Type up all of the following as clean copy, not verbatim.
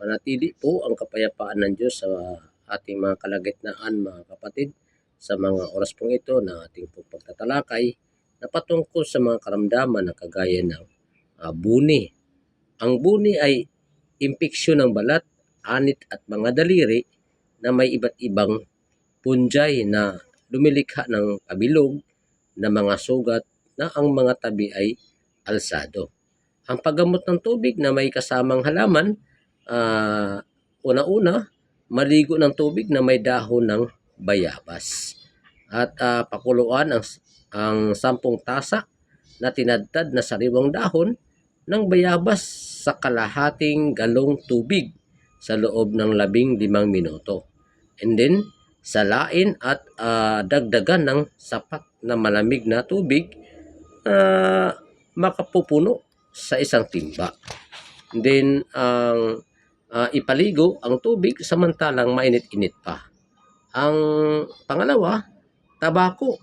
manatili po ang kapayapaan ng Diyos sa ating mga kalagitnaan, mga kapatid, sa mga oras pong ito na ating pong pagtatalakay na patungkol sa mga karamdaman na kagaya ng buni. Ang buni ay impeksyon ng balat, anit at mga daliri na may iba't ibang punjay na lumilikha ng kabilog na mga sugat na ang mga tabi ay alsado. Ang paggamot ng tubig na may kasamang halaman, una-una, maligo ng tubig na may dahon ng bayabas. At pakuluan ang 10 tasa na tinadtad na sariwang dahon ng bayabas sa kalahating galong tubig sa loob ng 15 minuto. And then, salain at dagdagan ng sapat na malamig na tubig makapupuno sa isang timba. Then, ipaligo ang tubig samantalang mainit-init pa. Ang pangalawa, tabako.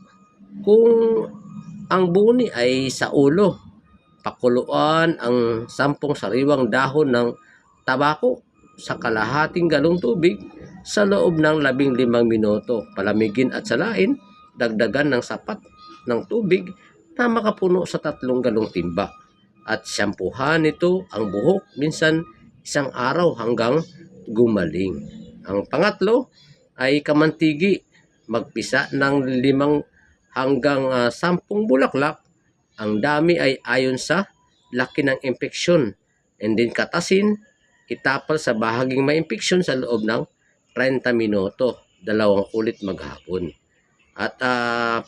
Kung ang buni ay sa ulo, pakuluan ang 10 sariwang dahon ng tabako sa kalahating galong tubig sa loob ng 15 minuto. Palamigin at salain, dagdagan ng sapat ng tubig na makapuno sa 3 galong timba. At syampuhan nito ang buhok minsan 1 araw hanggang gumaling. Ang pangatlo ay kamantigi. Magpisa ng 5 hanggang 10 bulaklak. Ang dami ay ayon sa laki ng impeksyon. And then katasin, itapal sa bahaging may impeksyon sa loob ng 30 minuto. 2 ulit maghapon. At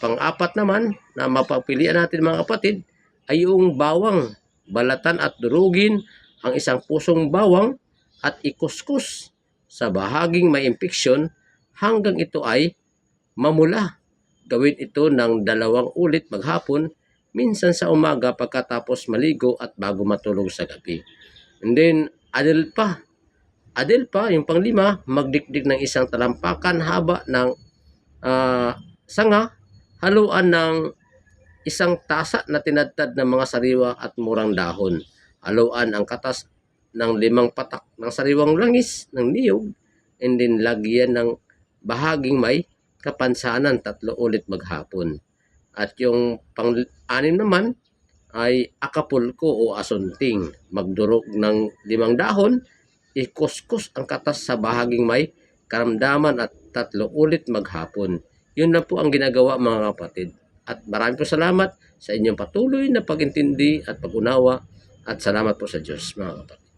pang-apat naman na mapapilian natin mga kapatid ay yung bawang. Balatan at durugin ang 1 pusong bawang at ikuskus sa bahaging may impeksyon hanggang ito ay mamula. Gawin ito ng 2 ulit maghapon, minsan sa umaga pagkatapos maligo at bago matulog sa gabi. And then, adelpa, yung pang-5, magdikdik ng 1 talampakan haba ng sanga, haluan ng 1 tasa na tinadtad ng mga sariwa at murang dahon. Haluan ang katas ng 5 patak ng sariwang langis ng niyog, and then lagyan ng bahaging may kapansanan 3 ulit maghapon. At yung pang-6 naman ay akapulko o asunting. Magdurog ng 5 dahon, ikuskus ang katas sa bahaging may karamdaman at 3 ulit maghapon. Yun na po ang ginagawa mga kapatid. At maraming po salamat sa inyong patuloy na pag-intindi at pag-unawa, at salamat po sa Diyos mga kapatid.